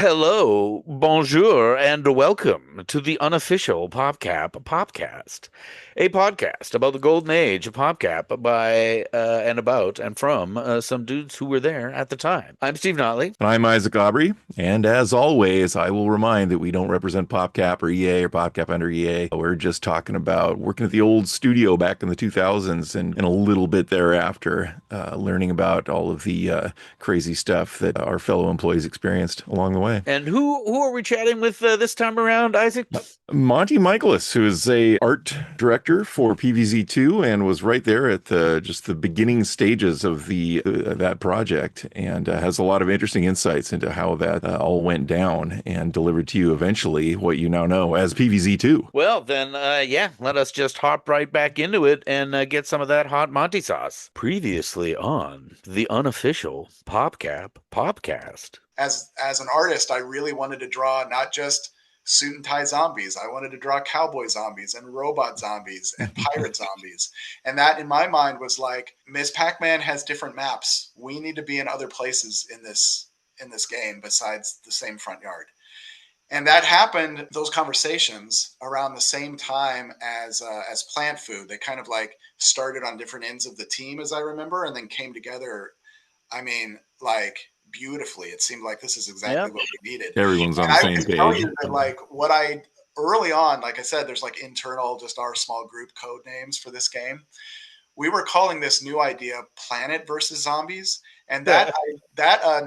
Hello, bonjour, and welcome to the unofficial PopCap PopCast, a podcast about the golden age of PopCap by and about and from some dudes who were there at the time. I'm Steve Notley. I'm Isaac Aubrey, and as always, I will remind that we don't represent PopCap or EA or PopCap under EA. We're just talking about working at the old studio back in the 2000s and a little bit thereafter, learning about all of the crazy stuff that our fellow employees experienced along the way. And who are we chatting with this time around, Isaac? Monte Michaelis, who is a art director for PvZ2 and was right there at the beginning stages of the that project, and has a lot of interesting insights into how that all went down and delivered to you eventually what you now know as PvZ2. Well, then, yeah, let us just hop right back into it and get some of that hot Monty sauce. Previously on the unofficial PopCap PopCast. As an artist, I really wanted to draw not just suit and tie zombies. I wanted to draw cowboy zombies and robot zombies and pirate zombies. And that in my mind was like, Ms. Pac-Man has different maps. We need to be in other places in this game besides the same front yard. And that happened, those conversations, around the same time as Plant Food. They kind of like started on different ends of the team, as I remember, and then came together, I mean, like beautifully. It seemed like this is exactly what we needed. Everyone's on and the I same can page. tell you that, like, what I early on, like I said, there's like internal, just our small group code names for this game. We were calling this new idea Planet versus Zombies. And that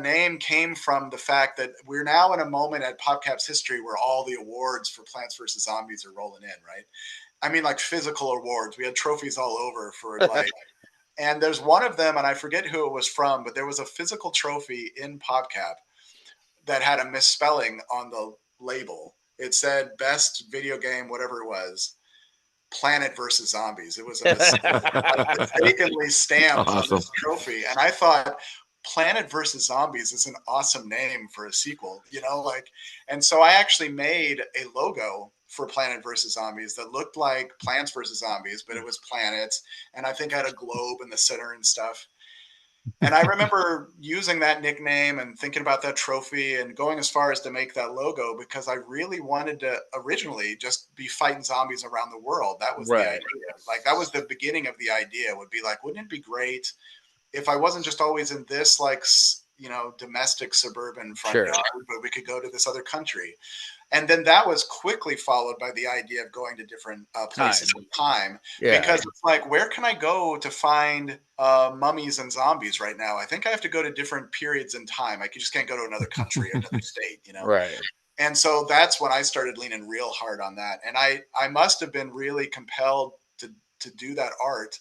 name came from the fact that we're now in a moment at PopCap's history where all the awards for Plants versus Zombies are rolling in, right? I mean, like physical awards. We had trophies all over for like, and there's one of them, and I forget who it was from, but there was a physical trophy in PopCap that had a misspelling on the label. It said best video game, whatever it was, Planet versus Zombies. It was a mistakenly stamped on this trophy. And I thought, Planet versus Zombies is an awesome name for a sequel, like, and so I actually made a logo for Planet versus Zombies that looked like Plants versus Zombies, but it was planets. And I think I had a globe in the center and stuff. And I remember using that nickname and thinking about that trophy and going as far as to make that logo because I really wanted to originally just be fighting zombies around the world. That was the idea. Like, that was the beginning of the idea, would be like, wouldn't it be great if I wasn't just always in this, like, domestic suburban front yard, but we could go to this other country. And then that was quickly followed by the idea of going to different places in time. Because it's like, where can I go to find mummies and zombies right now? I think I have to go to different periods in time. I just can't go to another country or another state, Right. And so that's when I started leaning real hard on that. And I must have been really compelled to do that art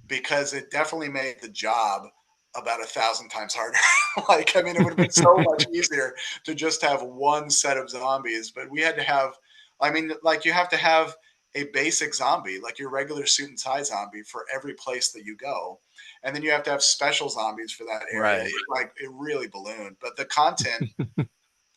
because it definitely made the job about 1,000 times harder. Like, I mean, it would have been so much easier to just have one set of zombies, but we had to have, I mean, like, you have to have a basic zombie, like your regular suit and tie zombie for every place that you go. And then you have to have special zombies for that area. Like, it really ballooned, but the content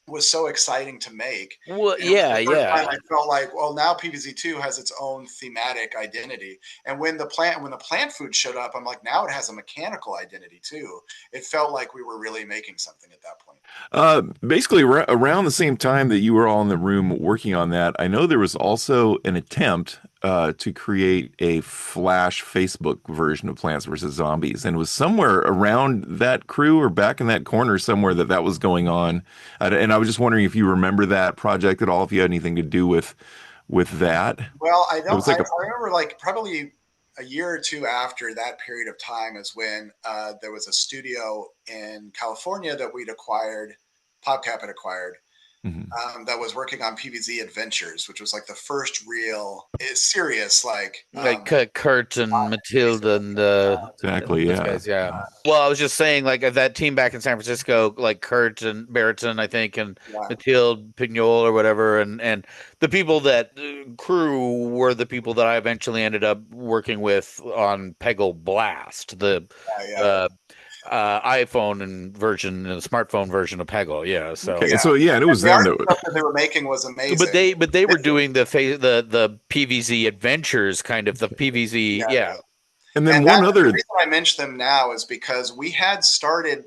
was so exciting to make. Well, I felt like, well, now PvZ2 has its own thematic identity. And when the plant food showed up, I'm like, now it has a mechanical identity too. It felt like we were really making something at that point. Basically, around the same time that you were all in the room working on that, I know there was also an attempt to create a Flash Facebook version of Plants vs. Zombies, and it was somewhere around that crew or back in that corner somewhere that was going on. And I was just wondering if you remember that project at all, if you had anything to do with that. Well, I don't. I remember, like, probably a year or two after that period of time is when there was a studio in California that we'd acquired, PopCap had acquired, that was working on PvZ Adventures, which was like the first real serious, like Kurt and Matilda and exactly, guys, well, I was just saying, like, that team back in San Francisco, like Kurt and Barreton, I think, and Matilda Pignol or whatever, and the people that crew were the people that I eventually ended up working with on Peggle Blast, the iPhone and smartphone version of Peggle, and it was them that they were making was amazing. But they were doing the PvZ Adventures, kind of the PvZ, And then one other the reason I mention them now is because we had started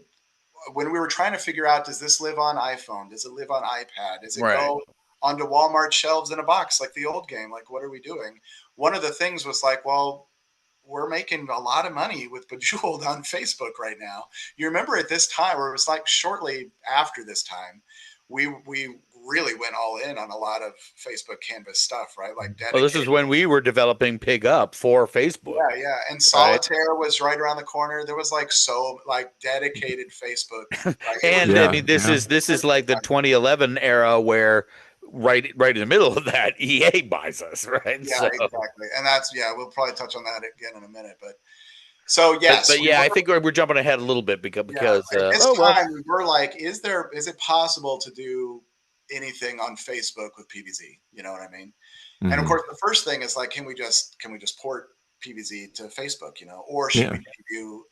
when we were trying to figure out, does this live on iPhone? Does it live on iPad? Does it Right. go onto Walmart shelves in a box like the old game? Like, what are we doing? One of the things was like, well, we're making a lot of money with Bejeweled on Facebook right now. You remember at this time, or it was like shortly after this time, we really went all in on a lot of Facebook Canvas stuff, right? Like Well, dedicated. this is when we were developing Pig Up for Facebook. Yeah, yeah. And Solitaire was right around the corner. There was like dedicated Facebook. Like, And I mean, this is like the 2011 era where right in the middle of that, EA buys us, right? Yeah, So, exactly. And that's we'll probably touch on that again in a minute. But so yes, but yeah, I think we're jumping ahead a little bit because at this time we were like, is it possible to do anything on Facebook with PvZ? You know what I mean? Mm-hmm. And of course, the first thing is like, can we just port PvZ to Facebook? You know, or should we do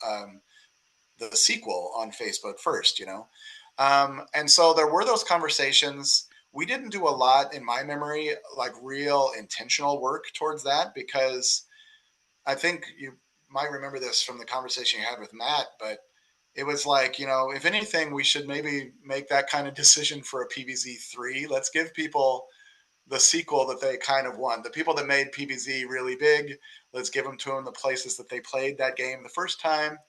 the sequel on Facebook first? You know, and so there were those conversations. We didn't do a lot in my memory, like real intentional work towards that, because I think you might remember this from the conversation you had with Matt, but it was like, you know, if anything, we should maybe make that kind of decision for a PvZ3. Let's give people the sequel that they kind of want. The people that made PvZ really big, let's give them to them the places that they played that game the first time.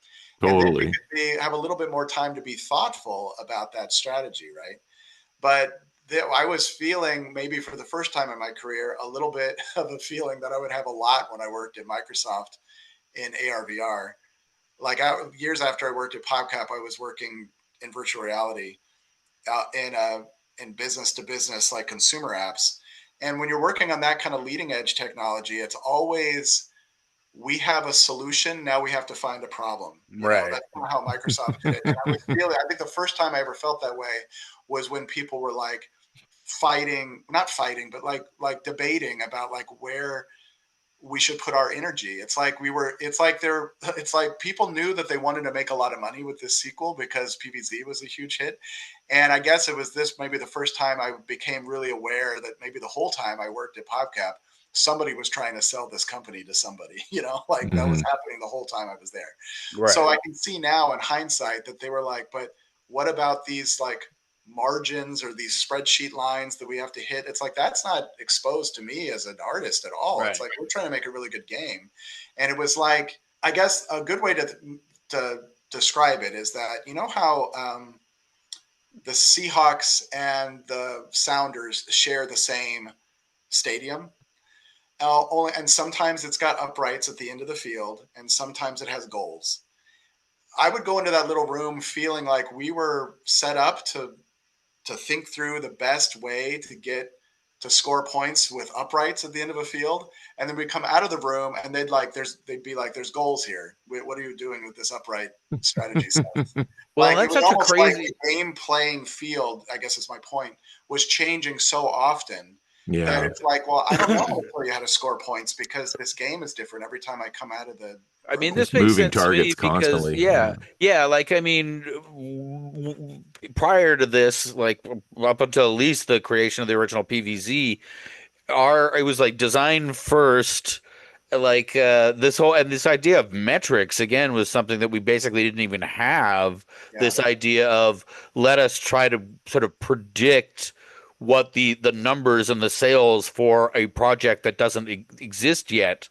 Totally. And then have a little bit more time to be thoughtful about that strategy, right? But I was feeling, maybe for the first time in my career, a little bit of a feeling that I would have a lot when I worked at Microsoft in AR/VR. Like years after I worked at PopCap, I was working in virtual reality in business to business, like consumer apps. And when you're working on that kind of leading edge technology, it's always, we have a solution. Now we have to find a problem. right. That's kind of how Microsoft did it. And I think the first time I ever felt that way was when people were like not fighting, but like debating about like where we should put our energy. It's like people knew that they wanted to make a lot of money with this sequel because PvZ was a huge hit. And I guess it was maybe the first time I became really aware that maybe the whole time I worked at PopCap, somebody was trying to sell this company to somebody, like that was happening the whole time I was there. Right. So I can see now in hindsight that they were like, but what about these like margins or these spreadsheet lines that we have to hit? It's like, that's not exposed to me as an artist at all. Right. It's like, we're trying to make a really good game. And it was like, I guess a good way to describe it is that, how the Seahawks and the Sounders share the same stadium. And sometimes it's got uprights at the end of the field, and sometimes it has goals. I would go into that little room feeling like we were set up to think through the best way to score points with uprights at the end of a field. And then we come out of the room and they'd be like, there's goals here. What are you doing with this upright strategy stuff? Well, that's such a crazy game playing field, I guess is my point, was changing so often. Yeah. That it's like, well, I don't know how to tell you how to score points because this game is different every time I come out of the. I mean, this makes moving sense targets to me because, constantly. yeah. Like, I mean, prior to this, like up until at least the creation of the original PvZ, it was like design first. Like this idea of metrics again was something that we basically didn't even have. Yeah. This idea of let us try to sort of predict what the numbers and the sales for a project that doesn't exist yet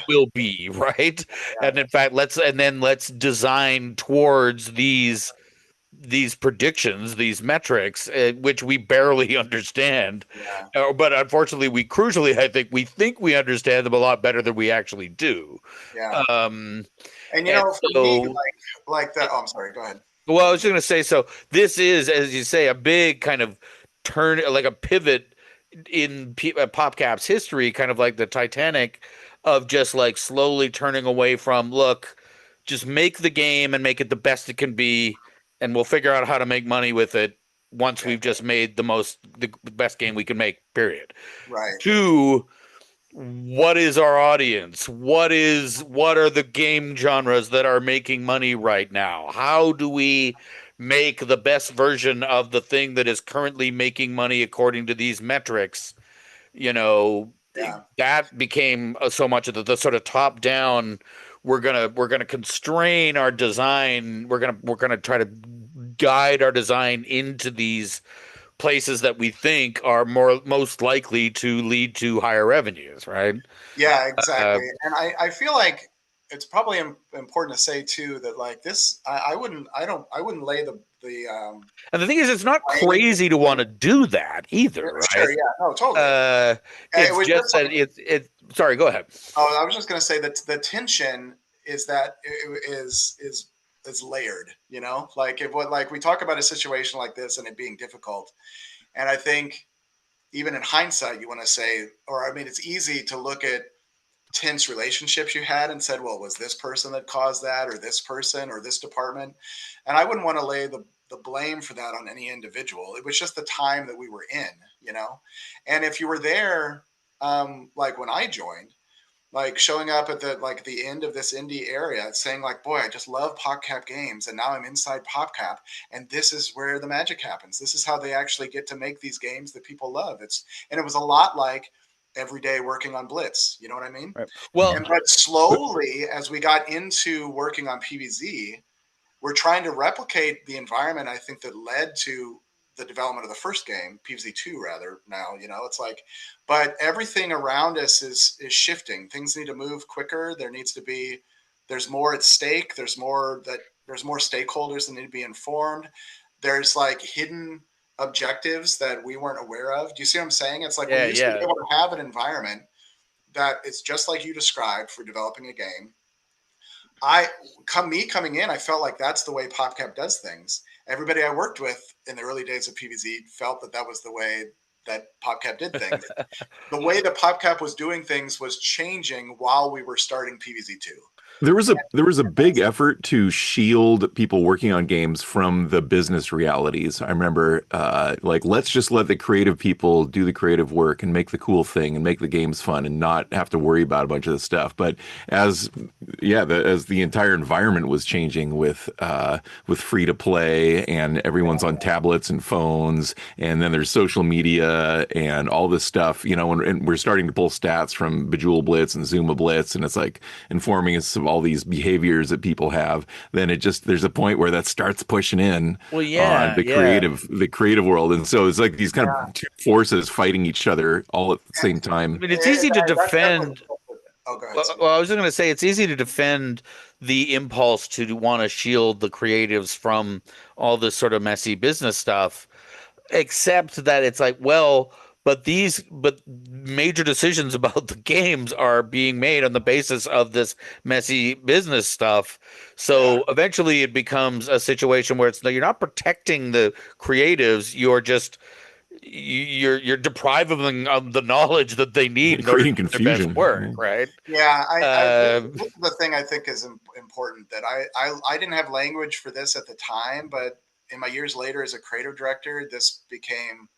will be, right? Yeah. And in fact, let's design towards these predictions, these metrics, which we barely understand. Yeah. But unfortunately, I think we understand them a lot better than we actually do. Yeah. For me, like that. Oh, I'm sorry. Go ahead. Well, I was just going to say, so this is, as you say, a big kind of turn, like a pivot in PopCap's history, kind of like the Titanic, of just like slowly turning away from, look, just make the game and make it the best it can be, and we'll figure out how to make money with it once we've just made the best game we can make, period. Right. To what is our audience? What are the game genres that are making money right now? How do we make the best version of the thing that is currently making money according to these metrics? That became so much of the sort of top down. We're gonna constrain our design. We're gonna try to guide our design into these places that we think are most likely to lead to higher revenues, right? Yeah, exactly. And I feel like it's probably important to say too that like this, I wouldn't lay the And the thing is, it's not blame. crazy to want to do that either, right? Sure, yeah, no, totally. It It's was just just that like, sorry, go ahead. oh, I was just going to say that the tension is that is layered, you know, like if what like we talk about a situation like this and it being difficult, and I think even in hindsight, you want to say, or I mean, it's easy to look at tense relationships you had and said, well, was this person that caused that, or this person, or this department? And I wouldn't want to lay the blame for that on any individual. It was just the time that we were in, you know? And if you were there, like when I joined, like showing up at the end of this indie area saying like, boy, I just love PopCap games, and now I'm inside PopCap, and this is where the magic happens. This is how they actually get to make these games that people love. And it was a lot like every day working on Blitz, you know what I mean? Right. Well, And but slowly as we got into working on PvZ, we're trying to replicate the environment I think that led to the development of the first game, PvZ2 rather now, you know, it's like, but everything around us is shifting. Things need to move quicker. There's more at stake. There's more stakeholders that need to be informed. There's like hidden objectives that we weren't aware of. Do you see what I'm saying? It's like we used to be able to have an environment that it's just like you described for developing a game. Coming in, I felt like that's the way PopCap does things. Everybody I worked with in the early days of PvZ felt that was the way that PopCap did things. The way that PopCap was doing things was changing while we were starting PvZ2. There was a big effort to shield people working on games from the business realities. I remember, like, let's just let the creative people do the creative work and make the cool thing and make the games fun and not have to worry about a bunch of the stuff. But as the entire environment was changing with free to play and everyone's on tablets and phones, and then there's social media and all this stuff, you know, and we're starting to pull stats from Bejeweled Blitz and Zuma Blitz, and it's like informing us of all these behaviors that people have, then there's a point where that starts pushing in on the creative world. And so it's like these kind of two forces fighting each other all at the same time. I mean, it's easy to defend. Oh, go ahead. Well, I was just going to say it's easy to defend the impulse to want to shield the creatives from all this sort of messy business stuff, except that it's like, well, but major decisions about the games are being made on the basis of this messy business stuff. So eventually it becomes a situation where you're not protecting the creatives, you're depriving them of the knowledge that they need in order to do their best work, right? Yeah, this is the thing I think is important that I didn't have language for this at the time, but in my years later as a creative director, this became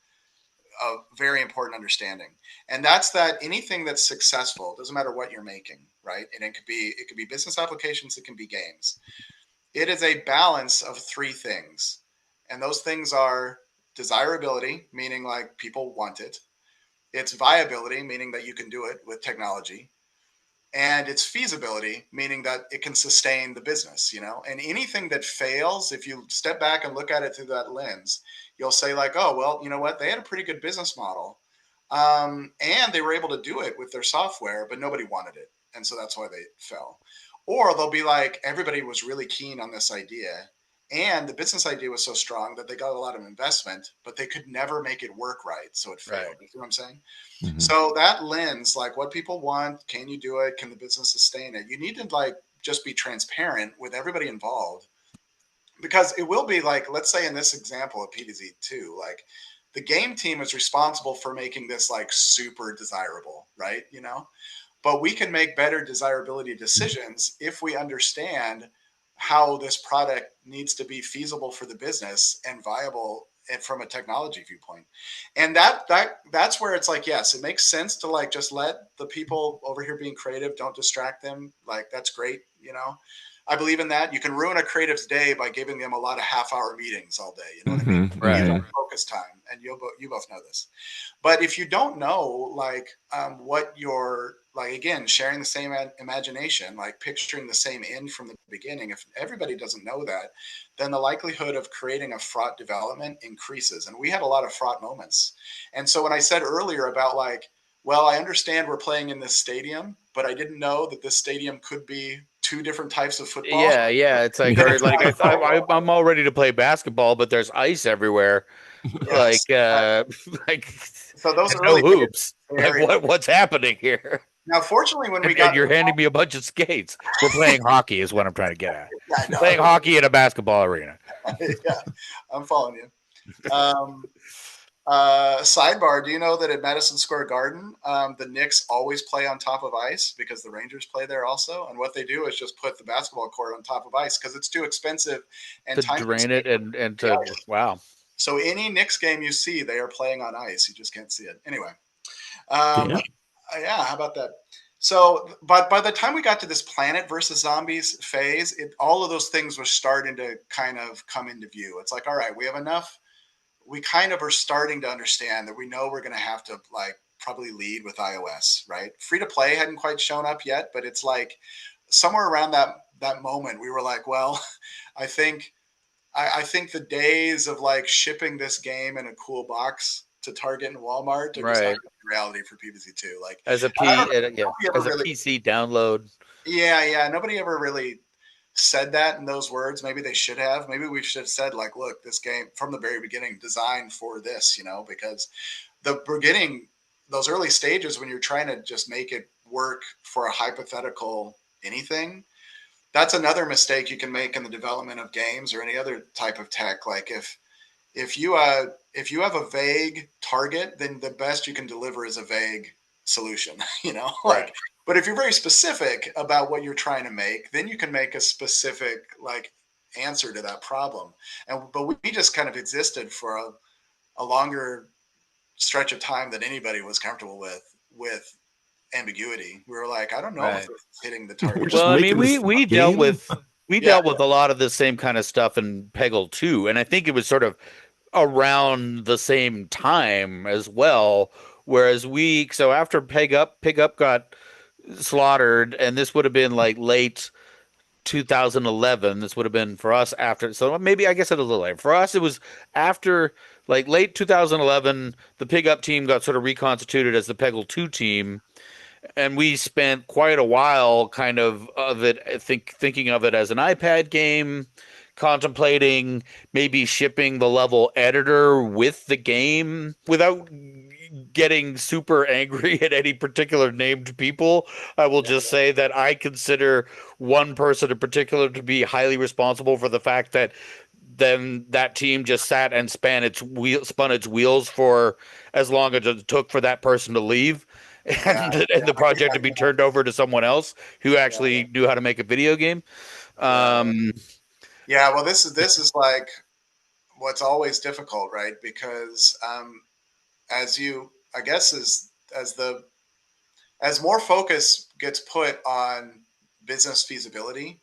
a very important understanding. And that's that anything that's successful, doesn't matter what you're making, right? And it could be business applications, it can be games. It is a balance of three things. And those things are desirability, meaning like people want it. It's viability, meaning that you can do it with technology. And it's feasibility, meaning that it can sustain the business, you know, and anything that fails, if you step back and look at it through that lens, you'll say like, oh, well, you know what? They had a pretty good business model. And they were able to do it with their software, but nobody wanted it. And so that's why they fell. Or they'll be like, everybody was really keen on this idea. And the business idea was so strong that they got a lot of investment, but they could never make it work right. So it failed. Right. You see what I'm saying? Mm-hmm. So that lens, like what people want, can you do it? Can the business sustain it? You need to like just be transparent with everybody involved, because it will be like, let's say in this example of PvZ2, like the game team is responsible for making this like super desirable, right? You know, but we can make better desirability decisions if we understand how this product needs to be feasible for the business and viable and from a technology viewpoint. And that's where it's like, yes, it makes sense to like just let the people over here being creative, don't distract them. Like that's great, you know. I believe in that. You can ruin a creative's day by giving them a lot of half-hour meetings all day. You know what I mean? Right. Focus time, and you both know this. But if you don't know, like what your like, again, sharing the same imagination, like picturing the same end from the beginning. If everybody doesn't know that, then the likelihood of creating a fraught development increases. And we had a lot of fraught moments. And so when I said earlier about like, well, I understand we're playing in this stadium, but I didn't know that this stadium could be two different types of football. Yeah. It's like, or like I'm all ready to play basketball, but there's ice everywhere. Yes. Like So those no early hoops. Like very what's happening here? now, fortunately, when we And got you're handing me a bunch of skates. We're playing hockey, is what I'm trying to get at. yeah, no, Playing hockey in a basketball arena. yeah, I'm following you. Sidebar: do you know that at Madison Square Garden, the Knicks always play on top of ice because the Rangers play there also? And what they do is just put the basketball court on top of ice because it's too expensive and to drain it and to wow. So any Knicks game you see, they are playing on ice. You just can't see it anyway. Yeah, how about that? So, but by the time we got to this planet versus zombies phase, all of those things were starting to kind of come into view. It's like, all right, we have enough. We kind of are starting to understand that we know we're going to have to like probably lead with iOS, right? Free to play hadn't quite shown up yet, but it's like somewhere around that moment, we were like, well, I think the days of like shipping this game in a cool box to Target and Walmart are just not reality for PvZ2. Like as a PC download. Yeah. Nobody ever really said that in those words. Maybe they should have. Maybe we should have said like, look, this game from the very beginning designed for this, because the beginning, those early stages when you're trying to just make it work for a hypothetical anything, that's another mistake you can make in the development of games or any other type of tech. Like if you have a vague target, then the best you can deliver is a vague solution, like, but if you're very specific about what you're trying to make, then you can make a specific like answer to that problem. But we just kind of existed for a longer stretch of time than anybody was comfortable with ambiguity. We were like, I don't know if it's hitting the target. Well, I mean, we dealt with a lot of the same kind of stuff in Peggle 2, and I think it was sort of around the same time as well. Whereas so after Pig Up got slaughtered, and this would have been like late 2011. This would have been for us after. So maybe I guess it was a little late. For us, it was after like late 2011. The Pig Up team got sort of reconstituted as the Peggle 2 team. And we spent quite a while kind of it, thinking of it as an iPad game, contemplating maybe shipping the level editor with the game without getting super angry at any particular named people. I will just say that I consider one person in particular to be highly responsible for the fact that then that team just sat and spun its wheels for as long as it took for that person to leave. And the project to be turned over to someone else who actually knew how to make a video game. Well, this is like what's always difficult, right? Because as more focus gets put on business feasibility,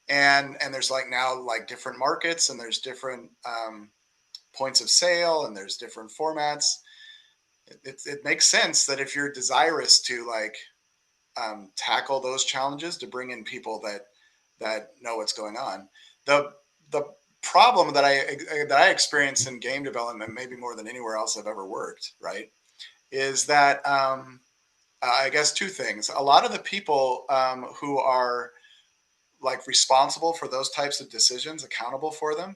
and there's like now like different markets and there's different points of sale and there's different formats. It makes sense that if you're desirous to like tackle those challenges, to bring in people that know what's going on. The problem that I experience in game development, maybe more than anywhere else I've ever worked, right, is that I guess two things. A lot of the people who are like responsible for those types of decisions, accountable for them,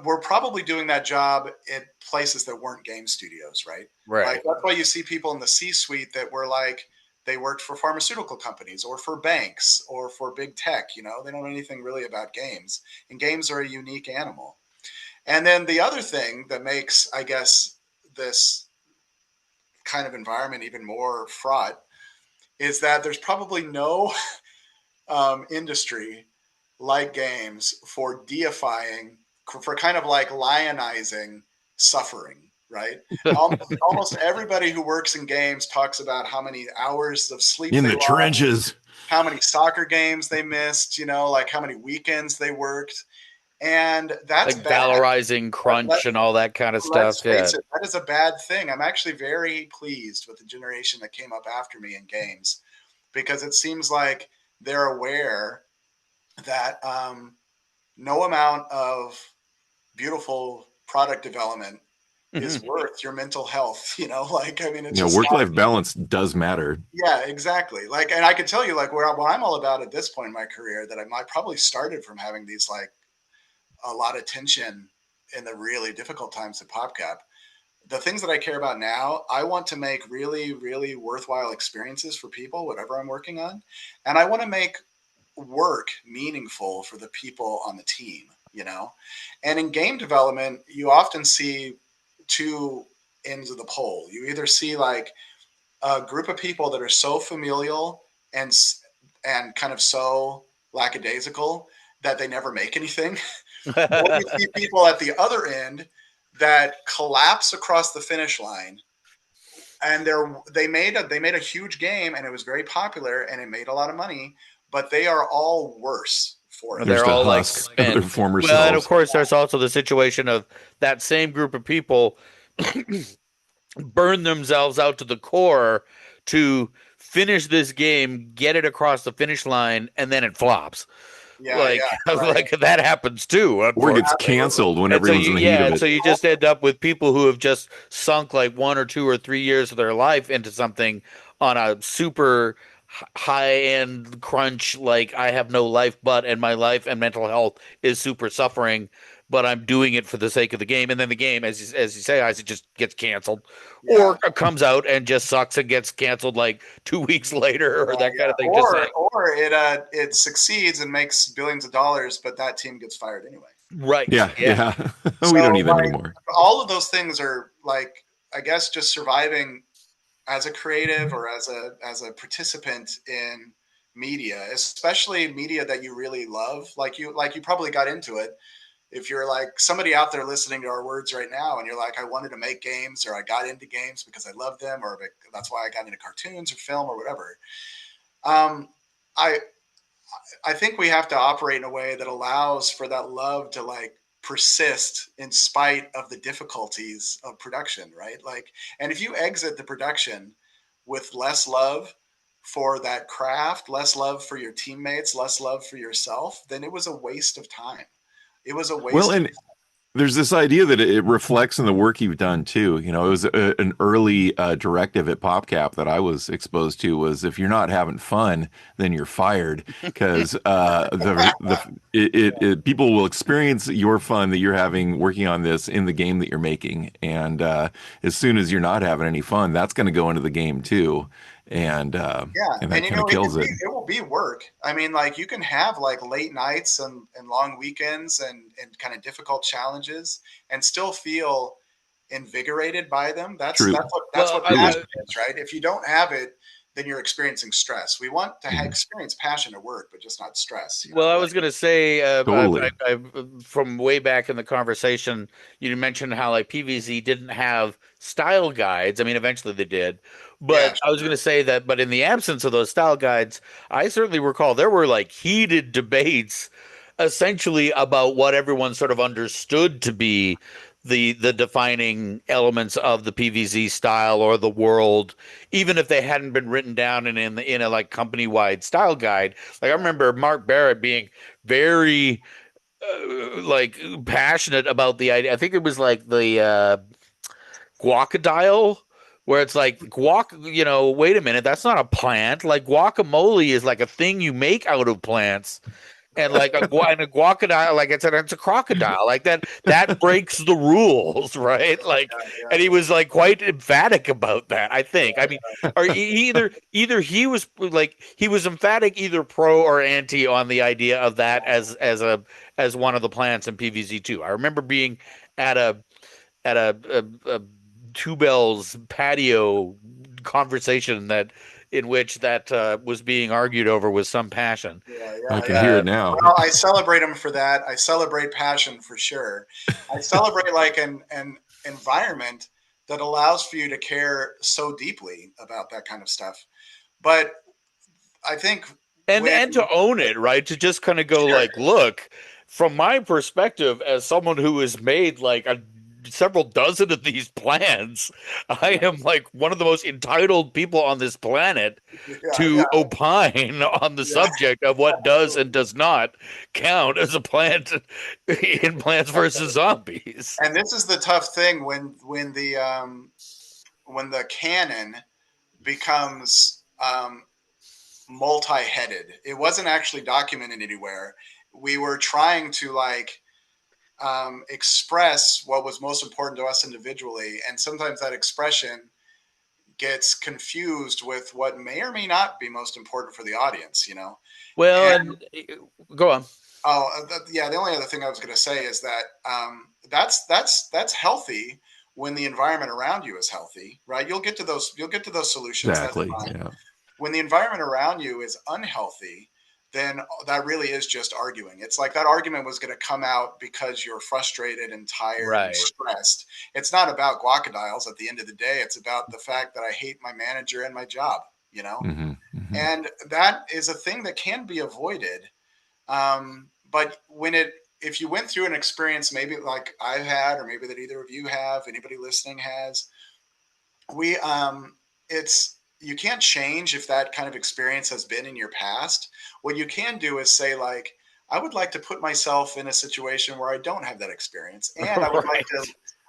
were probably doing that job at places that weren't game studios, right? Like that's why you see people in the C-suite that were like, they worked for pharmaceutical companies or for banks or for big tech. They don't know anything really about games, and games are a unique animal. And then the other thing that makes, I guess, this kind of environment even more fraught is that there's probably no industry like games for deifying, for kind of like lionizing suffering, right? Almost everybody who works in games talks about how many hours of sleep in the trenches, how many soccer games they missed, like how many weekends they worked. And that's like bad. valorizing crunch and all that kind of stuff. Let's face it, that is a bad thing. I'm actually very pleased with the generation that came up after me in games, because it seems like they're aware that no amount of beautiful product development is worth your mental health. Like, I mean, it's just work-life balance does matter. Yeah, exactly. Like, and I can tell you, like, what I'm all about at this point in my career, that I probably started from having these, like, a lot of tension in the really difficult times at PopCap. The things that I care about now, I want to make really, really worthwhile experiences for people, whatever I'm working on. And I want to make work meaningful for the people on the team, And in game development, you often see two ends of the pole. You either see like a group of people that are so familial and kind of so lackadaisical that they never make anything, or you see people at the other end that collapse across the finish line, and they made a huge game, and it was very popular, and it made a lot of money, but they are all worse for it. They're all like of their former well, selves. and of course, there's also the situation of that same group of people burn themselves out to the core to finish this game, get it across the finish line, and then it flops. Right. Like that happens too. Or it gets canceled when everyone's in the heat of it. So you just end up with people who have just sunk like 1 or 2 or 3 years of their life into something on a super high-end crunch, like I have no life and my life and mental health is super suffering, but I'm doing it for the sake of the game. And then the game, as you say, Isaac, just gets canceled, or comes out and just sucks and gets canceled like 2 weeks later, or that kind of thing. Or it succeeds and makes billions of dollars, but that team gets fired anyway. Right. Yeah. So, we don't need them anymore. All of those things are, like, I guess, just surviving as a creative or as a participant in media, especially media that you really love. Like you probably got into it. If you're like somebody out there listening to our words right now, and you're like, I wanted to make games, or I got into games because I love them, or that's why I got into cartoons or film or whatever. I think we have to operate in a way that allows for that love to, like, persist in spite of the difficulties of production, right? Like, and if you exit the production with less love for that craft, less love for your teammates, less love for yourself, then it was a waste of time. It was a waste. Well, and there's this idea that it reflects in the work you've done too. It was an early directive at PopCap that I was exposed to was, if you're not having fun, then you're fired, because people will experience your fun that you're having working on this in the game that you're making, and as soon as you're not having any fun, that's going to go into the game too. And that kind of kills it. It will be work. I mean, like, you can have like late nights and long weekends and kind of difficult challenges and still feel invigorated by them. That's what passion is, right? If you don't have it, then you're experiencing stress. We want to experience passion at work, but just not stress. Well, I was going to say, totally. from way back in the conversation, you mentioned how like PvZ didn't have style guides. I mean, eventually they did, but I was going to say that, but in the absence of those style guides, I certainly recall there were like heated debates essentially about what everyone sort of understood to be the defining elements of the PvZ style or the world, even if they hadn't been written down in a like company wide style guide. Like I remember Mark Barrett being very like passionate about the idea. I think it was like the guacadile, where it's like wait a minute, that's not a plant. Like guacamole is like a thing you make out of plants. And like a guacadile, like I said, it's a crocodile. Like that breaks the rules, right? Like, and he was like quite emphatic about that. I think. I mean, or either he was like he was emphatic, either pro or anti on the idea of that as one of the plants in PvZ2. I remember being at a Two Bells patio conversation in which that was being argued over with some passion. I can hear it now. Well, I celebrate him for that. I celebrate passion for sure. I celebrate like an environment that allows for you to care so deeply about that kind of stuff. But I think and to own it, right? To just kind of go like, look, from my perspective, as someone who has made like several dozen of these plans, I am like one of the most entitled people on this planet Yeah, to opine on the yeah, subject of what does and does not count as a plant in Plants vs. Zombies. and this is the tough thing when the canon becomes multi-headed. It wasn't actually documented anywhere. We were trying to like express what was most important to us individually, and sometimes that expression gets confused with what may or may not be most important for the audience. You know. Well, And and go on. yeah, the only other thing I was going to say is that that's healthy when the environment around you is healthy, right? You'll get to those solutions. That's Exactly. fine. Yeah. When the environment around you is unhealthy, then that really is just arguing. It's like that argument was going to come out because you're frustrated and tired and Right. stressed. It's not about guacamodiles at the end of the day. It's about the fact that I hate my manager and my job, you know? Mm-hmm. Mm-hmm. And that is a thing that can be avoided. But if you went through an experience, maybe like I've had, or maybe that either of you have, anybody listening has, we, it's, you can't change if that kind of experience has been in your past. What you can do is say, like, I would like to put myself in a situation where I don't have that experience, and Right.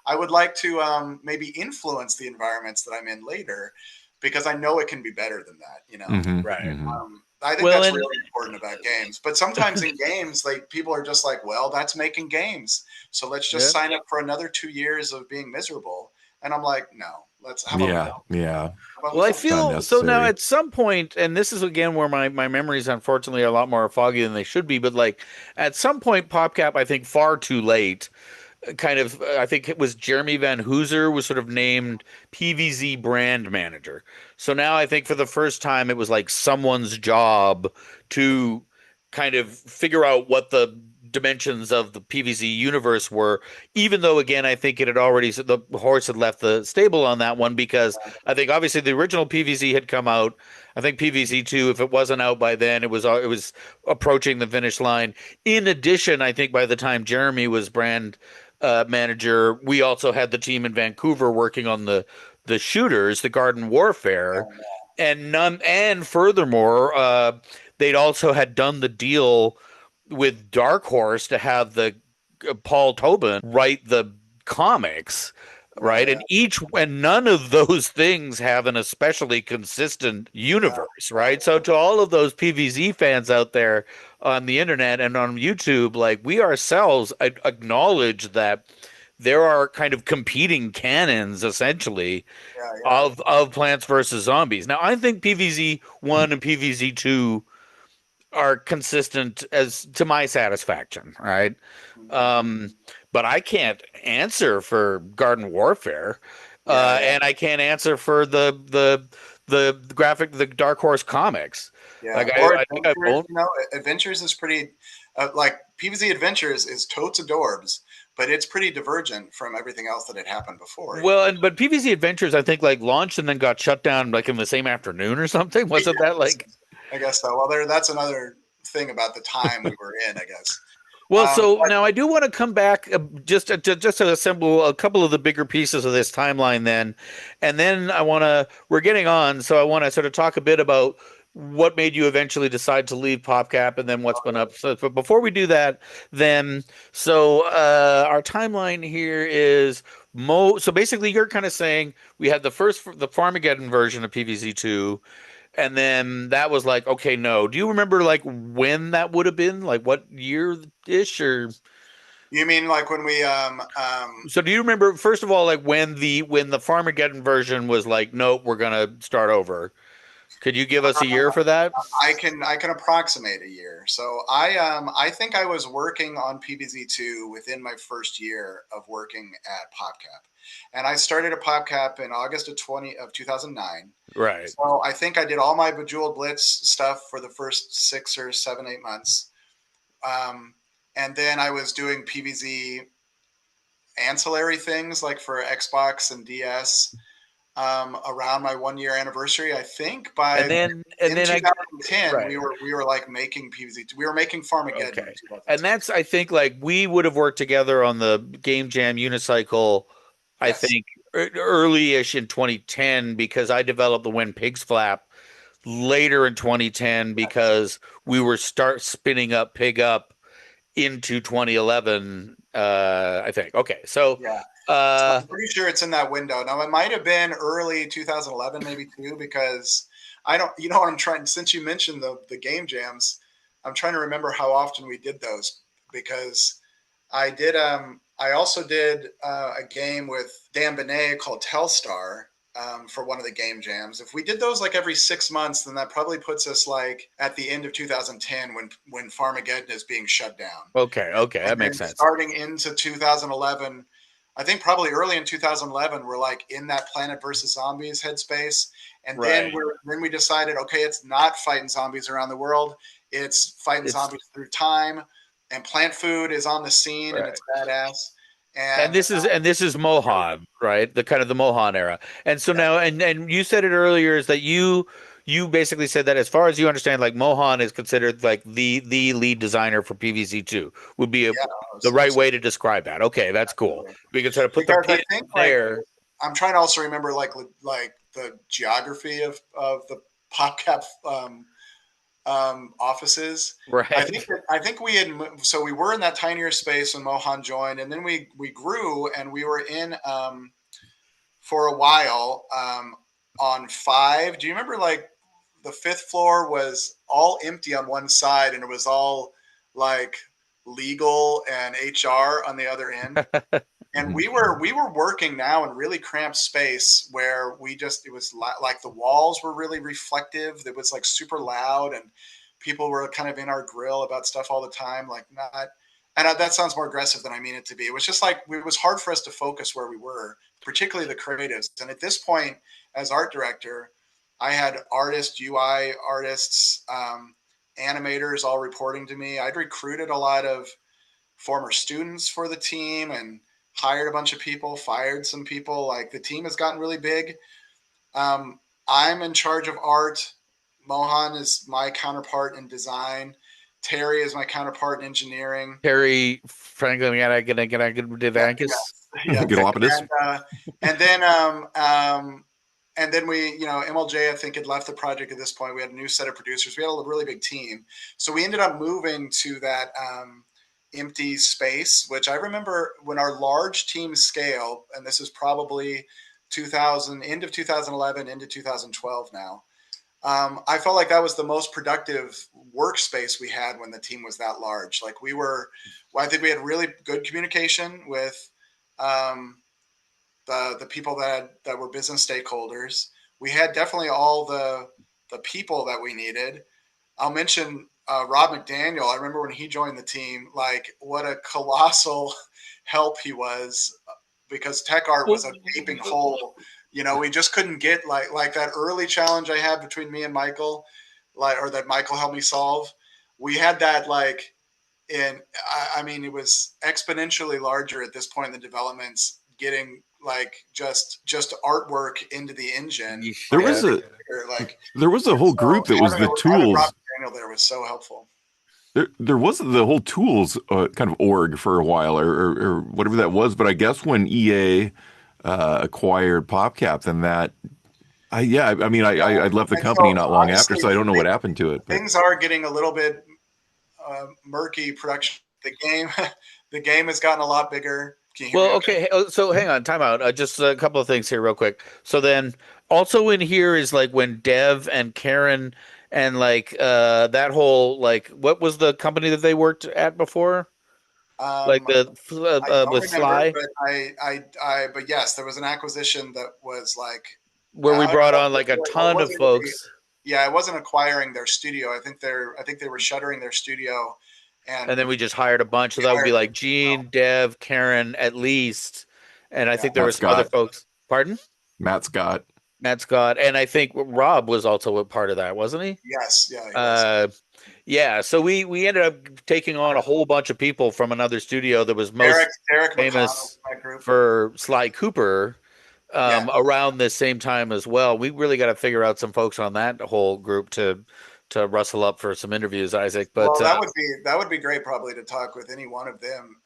I would like to maybe influence the environments that I'm in later, because I know it can be better than that. You know, Mm-hmm. Right. Mm-hmm. I think Well, that's and really important about games. But sometimes in games, like people are just like, well, that's making games, so let's just yeah. sign up for another 2 years of being miserable. And I'm like, no, how about Yeah. Yeah. we Well, I It's not feel so now necessary. at some point, and this is again where my memories unfortunately are a lot more foggy than they should be, but like at some point, PopCap, I think far too late, kind of, I think it was Jeremy Van Hooser was sort of named PvZ brand manager. So now I think for the first time, it was like someone's job to kind of figure out what the dimensions of the PvZ universe were, even though again I think it had already the horse had left the stable on that one because I think obviously the original PvZ had come out. I think PvZ2, if it wasn't out by then, it was approaching the finish line. In addition, I think by the time Jeremy was brand manager, we also had the team in Vancouver working on the shooters, the Garden Warfare, and furthermore, they'd also had done the deal with Dark Horse to have the Paul Tobin write the comics, right? yeah, And none of those things have an especially consistent yeah, universe, right? So to all of those PvZ fans out there on the internet and on YouTube, like we ourselves acknowledge that there are kind of competing canons essentially yeah, yeah, of Plants vs Zombies. Now I think PvZ 1 and PvZ 2 are consistent as to my satisfaction, right? mhm, Um, but I can't answer for Garden Warfare, yeah, yeah, and I can't answer for the Dark Horse comics. yeah. Like Or I think I've Adventures, owned. you know, Adventures is pretty, like PvZ Adventures is totes adorbs, but it's pretty divergent from everything else that had happened before. You Well, know, and but PvZ Adventures, I think like launched and then got shut down like in the same afternoon or something. Wasn't that like? I guess so. Well, that's another thing about the time we were in, I guess. Well, so But now I do want to come back just to assemble a couple of the bigger pieces of this timeline then. And then I want to we're getting on, so I want to sort of talk a bit about what made you eventually decide to leave PopCap and then what's been up. So but before we do that, then our timeline here is so basically you're kind of saying we had the Farmageddon version of PvZ2 and then that was like, okay, no. Do you remember like when that would have been? Like what year ish or you mean like when we so do you remember first of all like when the Farmageddon version was like, nope, we're gonna start over. Could you give us a year for that? I can approximate a year. So I think I was working on PvZ2 within my first year of working at PopCap. And I started at PopCap in August of 2009. Right. So I think I did all my Bejeweled Blitz stuff for the first 6 or 7, 8 months. Um, and then I was doing PvZ ancillary things like for Xbox and DS. around my 1 year anniversary. I think and then in I 2010 right. we were like making PvZ2. We were making Farmageddon in Okay. 2010. And that's, I think, like we would have worked together on the Game Jam unicycle, I Yes. think, early-ish in 2010 because I developed the When Pigs Flap later in 2010 because we were start spinning up Pig Up into 2011, I think. Okay. So, Yeah. So uh, I'm pretty sure it's in that window. Now it might have been early 2011, maybe too, because I don't. You know what I'm trying. Since you mentioned the game jams, I'm trying to remember how often we did those because I did. I also did a game with Dan Benet called Telstar for one of the game jams. If we did those like every 6 months, then that probably puts us like at the end of 2010 when Farmageddon is being shut down. okay, that And makes then sense. starting into 2011, I think probably early in 2011, we're like in that Planet versus Zombies headspace. And Right. then we decided, okay, it's not fighting zombies around the world. It's fighting It's zombies through time. And Plant Food is on the scene and right. it's badass. And And this is Mohan, right? The kind of the Mohan era. And so yeah, now, and you said it earlier is that you basically said that as far as you understand, like Mohan is considered like the lead designer for PvZ2 would be yeah, the right absolutely. way to describe that. Okay, that's cool. We can sort of put the Because I pin think like there. I'm trying to also remember like the geography of the PopCap offices. Right. I think we had so we were in that tinier space when Mohan joined, and then we grew and we were in for a while on 5. Do you remember like the 5th floor was all empty on one side and it was all like legal and HR on the other end? And we were working now in really cramped space where we just it was like the walls were really reflective. It was like super loud and people were kind of in our grill about stuff all the time, like not. And that sounds more aggressive than I mean it to be. It was just like it was hard for us to focus where we were, particularly the creatives. And at this point, as art director, I had artists, UI artists, animators all reporting to me. I'd recruited a lot of former students for the team and hired a bunch of people, fired some people. Like the team has gotten really big. I'm in charge of art. Mohan is my counterpart in design. Terry is my counterpart in engineering. Terry Franklin, did Yeah, Angus. yeah. Galapagos. And then and then we, you know, MLJ I think had left the project at this point. We had a new set of producers. We had a really big team, so we ended up moving to that empty space, which I remember when our large team scale, and this is probably 2000, end of 2011 into 2012 now. I felt like that was the most productive workspace we had when the team was that large. Like we were, well, I think we had really good communication with um, the people that were business stakeholders. We had definitely all the people that we needed. I'll mention Rob McDaniel. I remember when he joined the team, like what a colossal help he was because tech art was a gaping hole. You know, we just couldn't get like that early challenge I had between me and Michael, like or that Michael helped me solve. We had that like I mean, it was exponentially larger at this point in the developments, getting like just artwork into the engine. There Like, was Yeah. a like there was a whole so group that was the having Rob tools. Daniel there was so helpful. There was the whole tools kind of org for a while, or whatever that was. But I guess when EA acquired PopCap, then that, I mean, I left the And company so not long after, honestly, so I don't know what happened to it. But things are getting a little bit murky. Production, the game, the game has gotten a lot bigger. Can you hear me? Well, Okay. okay. So hang on, time out. Just a couple of things here, real quick. So then, also in here is like when Dev and Karen and like that whole like what was the company that they worked at before? Like Um, the I don't with remember, Sly, but but yes, there was an acquisition that was like where we I brought don't on like a know, it ton of wasn't really, folks, yeah, it wasn't acquiring their studio. I think they were shuttering their studio, and and then we just hired a bunch. So we that would be hired, like Gene, Dev, Karen, at least, and I yeah, think there were Matt some other Scott, folks. Pardon? Matt Scott, Matt Scott, and I think Rob was also a part of that, wasn't he? yes, yeah, he was. Uh, yeah. So we ended up taking on a whole bunch of people from another studio that was most Derek McConnell famous from that group. for Sly Cooper. around this same time as well. We really got to figure out some folks on that whole group to rustle up for some interviews, Isaac. But Well, that would be great probably to talk with any one of them.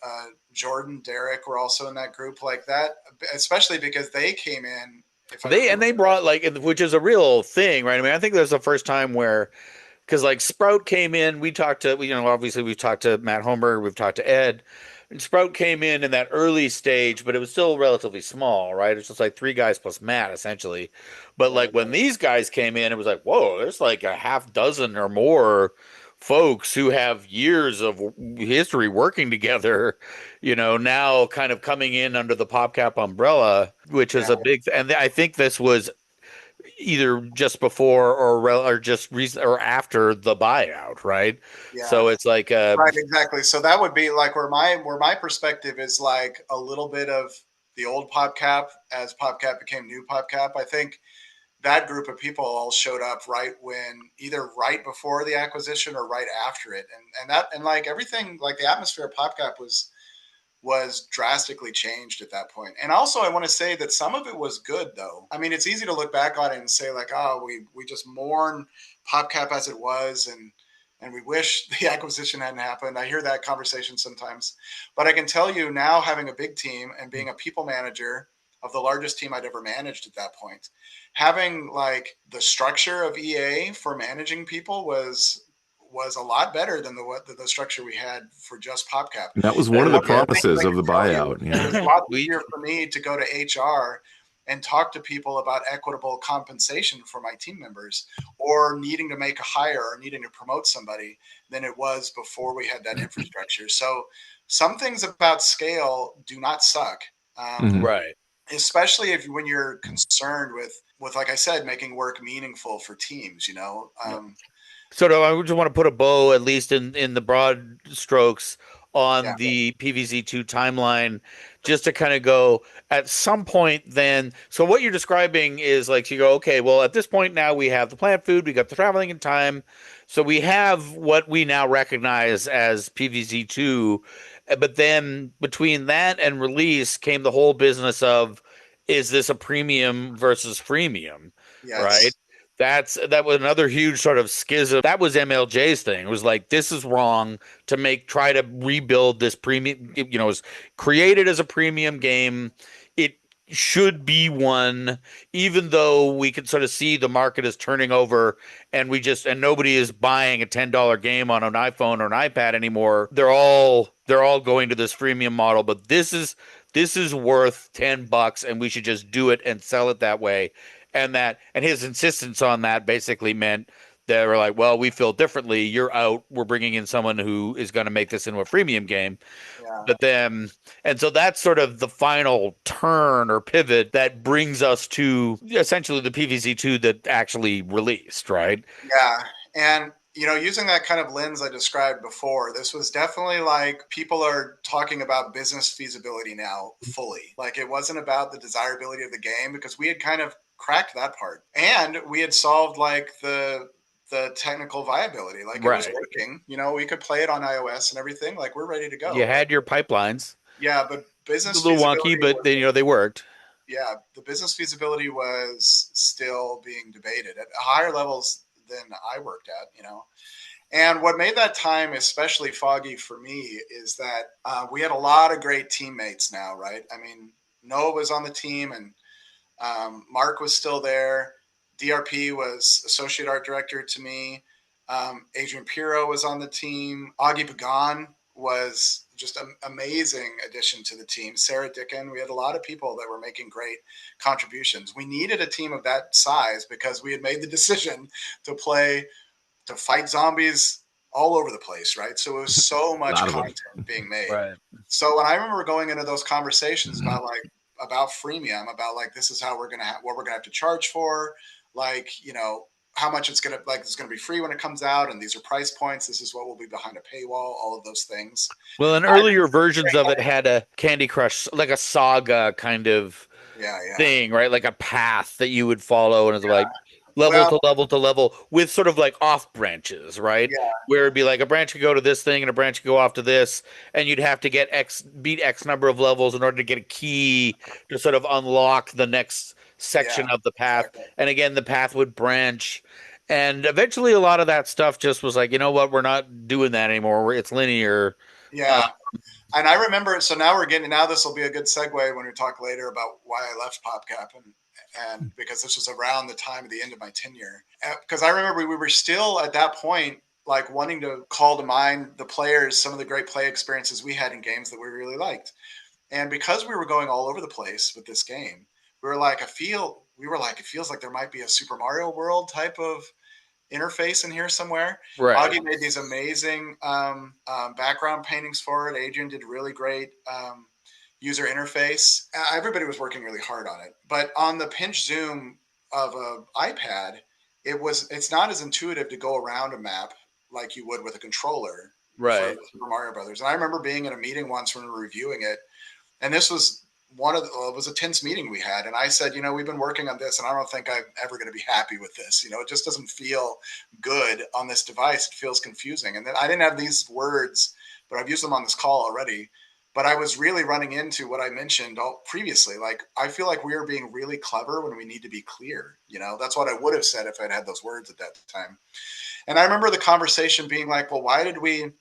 Jordan, Derek were also in that group like that, especially because they came in. If I remember, they brought like, which is a real thing, right? I mean, I think there's the first time where, because like Sprout came in, we talked to, obviously we've talked to Matt Homer, we've talked to Ed, and Sprout came in that early stage, but it was still relatively small, right? It's just like three guys plus Matt essentially. But like when these guys came in, it was like, whoa, there's like a half dozen or more folks who have years of history working together, now kind of coming in under the PopCap umbrella, which is yeah, a big, and I think this was either just before or just recent or after the buyout, right? yeah. So it's like Right, exactly. So that would be like where my perspective is like a little bit of the old PopCap as PopCap became new PopCap. I think that group of people all showed up either right before the acquisition or right after it, and like everything, like the atmosphere of PopCap was drastically changed at that point. And also, I want to say that some of it was good, though. I mean, it's easy to look back on it and say like, oh, we just mourn PopCap as it was, and we wish the acquisition hadn't happened. I hear that conversation sometimes, but I can tell you now, having a big team and being a people manager of the largest team I'd ever managed at that point, having like the structure of EA for managing people was a lot better than the structure we had for just PopCap. And that was one And of the one of the things promises I of can the tell you, buyout. it was Yeah. a lot we easier for me to go to HR and talk to people about equitable compensation for my team members, or needing to make a hire or needing to promote somebody, than it was before we had that infrastructure. So some things about scale do not suck. Mhm. right. Especially when you're concerned with, like I said, making work meaningful for teams, So I just want to put a bow, at least in the broad strokes, yeah, on the PvZ2 timeline, just to kind of go at some point then. So what you're describing is like, you go, okay, well, at this point now we have the plant food, we got the traveling in time. So we have what we now recognize as PvZ2. But then between that and release came the whole business of, is this a premium versus freemium, right? yes, That was another huge sort of schism. That was MLJ's thing. It was like, this is wrong to try to rebuild this premium. It was created as a premium game. It should be one, even though we can sort of see the market is turning over, and nobody is buying a $10 game on an iPhone or an iPad anymore. They're all going to this freemium model, but this is worth $10, and we should just do it and sell it that way. And his insistence on that basically meant they were like, well, we feel differently. You're out. We're bringing in someone who is going to make this into a freemium game. yeah. But then, and so that's sort of the final turn or pivot that brings us to essentially the PvZ2 that actually released, right? Yeah. And, using that kind of lens I described before, this was definitely like people are talking about business feasibility now fully. Like it wasn't about the desirability of the game, because we had kind of cracked that part. And we had solved like the technical viability. Like it was Right. working, we could play it on iOS and everything. Like we're ready to You go. But had your pipelines. yeah, but A business little wonky, feasibility but was, they worked. yeah, the business feasibility was still being debated at higher levels than I worked at. And what made that time especially foggy for me is that we had a lot of great teammates now, right? I mean, Noah was on the team, and Mark was still there. DRP was associate art director to me. Adrian Pirro was on the team. Augie Pagan was just an amazing addition to the team. Sarah Dickin. We had a lot of people that were making great contributions. We needed a team of that size because we had made the decision to fight zombies all over the place, right? So it was so A much lot of them. content being made. Right. So when I remember going into those conversations about freemium, about like this is how we're gonna what we're gonna have to charge for, like how much it's gonna be free when it comes out, and these are price points. This is what will be behind a paywall. All of those things. Well, and earlier versions of it had a Candy Crush, like a saga kind of Yeah, yeah. thing, right? Like a path that you would follow, and it's like, level Well, to level to level with sort of like off branches, right? yeah, Where it'd be like a branch could go to this thing and a branch could go off to this, and you'd have to get beat X number of levels in order to get a key to sort of unlock the next yeah, section of the path. exactly. And again, the path would branch. And eventually a lot of that stuff just was like, you know what, we're not doing that anymore. It's linear. Uh, Yeah. And I remember, so now we're getting, now this will be a good segue when we talk later about why I left PopCap and because this was around the time of the end of my tenure. Because I remember we were still at that point, like wanting to call to mind the players, some of the great play experiences we had in games that we really liked. And because we were going all over the place with this game, it feels like there might be a Super Mario World type of interface in here somewhere. right. Augie made these amazing background paintings for it. Adrian did really great user interface. Everybody was working really hard on it, but on the pinch zoom of an iPad, it's not as intuitive to go around a map like you would with a controller for Right. Super Mario Brothers. And I remember being in a meeting once when we were reviewing it, and this was it was a tense meeting we had, and I said, we've been working on this and I don't think I'm ever going to be happy with this. It just doesn't feel good on this device. It feels confusing. And then I didn't have these words, but I've used them on this call already. But I was really running into what I mentioned previously. Like, I feel like we are being really clever when we need to be clear. That's what I would have said if I'd had those words at that time. And I remember the conversation being like, well, why did we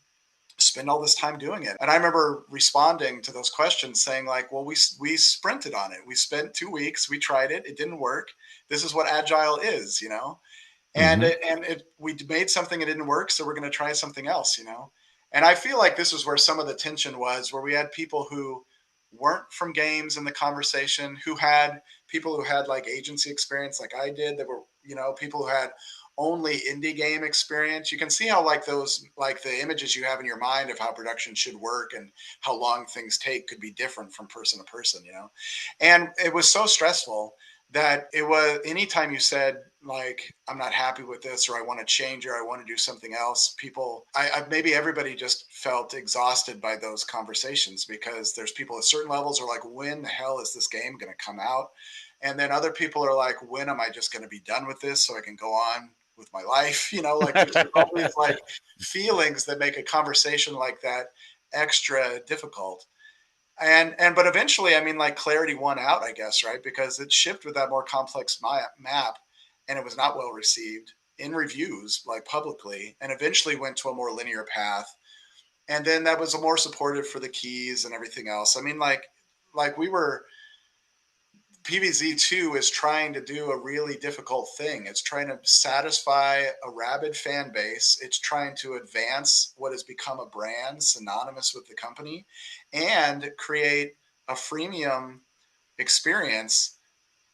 spend all this time doing it? And I remember responding to those questions saying like, well, we sprinted on it. We spent 2 weeks. We tried it. It didn't work. This is what agile is, and we made something, it didn't work. So we're going to try something else, And I feel like this is where some of the tension was, where we had people who weren't from games in the conversation, people who had like agency experience like I did, that were, people who had only indie game experience. You can see how like the images you have in your mind of how production should work and how long things take could be different from person to person, And it was so stressful that it was, anytime you said like, I'm not happy with this, or I want to change, or I want to do something else, maybe everybody just felt exhausted by those conversations, because there's people at certain levels are like, when the hell is this game going to come out? And then other people are like, when am I just going to be done with this so I can go on with my life? Like there's all these like feelings that make a conversation like that extra difficult. But eventually, I mean, like, clarity won out, I guess, right? Because it shipped with that more complex map, and it was not well received in reviews, like publicly, and eventually went to a more linear path. And then that was a more supportive for the keys and everything else. I mean, like we were PvZ2 is trying to do a really difficult thing. It's trying to satisfy a rabid fan base. It's trying to advance what has become a brand synonymous with the company and create a freemium experience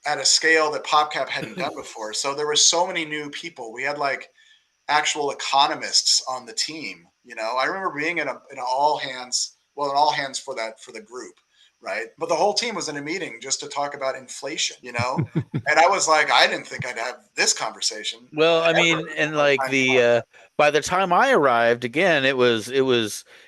at a scale that PopCap hadn't done before. So there were so many new people. We had like actual economists on the team. I remember being in an all hands for the group, right? But the whole team was in a meeting just to talk about inflation, and I was like, I didn't think I'd have this conversation Well, I ever mean, and by the like time you talk. by the time I arrived, again, it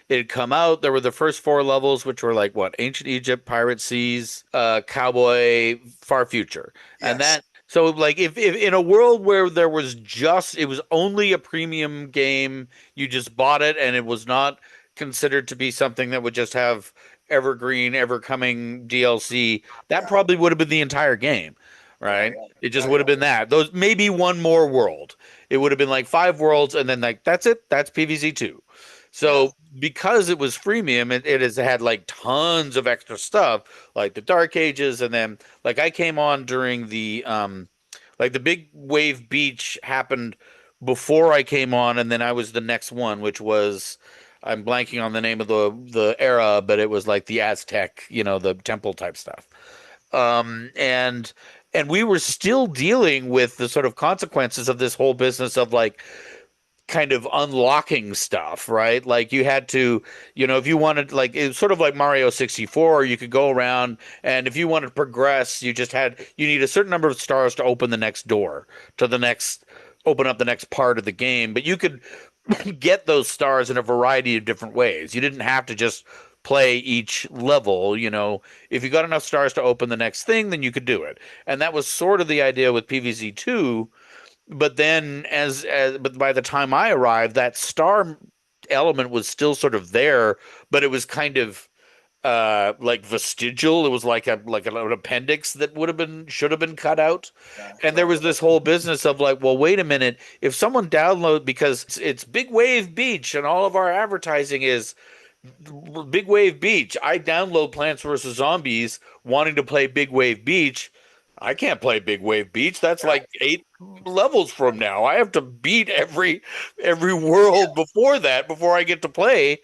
had come out. There were the first four levels, which were like what, Ancient Egypt, Pirate Seas, Cowboy, Far Future, and Yes. that. So like if in a world where it was only a premium game, you just bought it and it was not considered to be something that would just have evergreen, ever coming DLC, that Yeah. probably would have been the entire game, Yeah. right? Yeah. It just Yeah. would Yeah. have been that. Those maybe one more world. It would have been like five worlds, and then like that's it. That's PvZ2. Yeah. So because it was freemium, it has had like tons of extra stuff, like the Dark Ages, and then like I came on during the like the big wave beach happened before I came on, and then I was the next one, which was I'm blanking on the name of the era, but it was like the Aztec, the temple type stuff. And we were still dealing with the sort of consequences of this whole business of like kind of unlocking stuff, right? Like you had to, if you wanted, like it was sort of like Mario 64, you could go around, and if you wanted to progress, you need a certain number of stars to open the next door to open up the next part of the game. But you could get those stars in a variety of different ways. You didn't have to just play each level, if you got enough stars to open the next thing, then you could do it. And that was sort of the idea with PvZ2, but then but by the time I arrived, that star element was still sort of there, but it was kind of like vestigial. It was like an appendix that should have been cut out. Yeah, And there right. was this whole business of like, well, wait a minute, if someone download because it's Big Wave Beach and all of our advertising is Big Wave Beach. I download Plants vs. Zombies wanting to play Big Wave Beach. I can't play Big Wave Beach. That's Yeah, like 8 levels from now. I have to beat every world before that before I get to play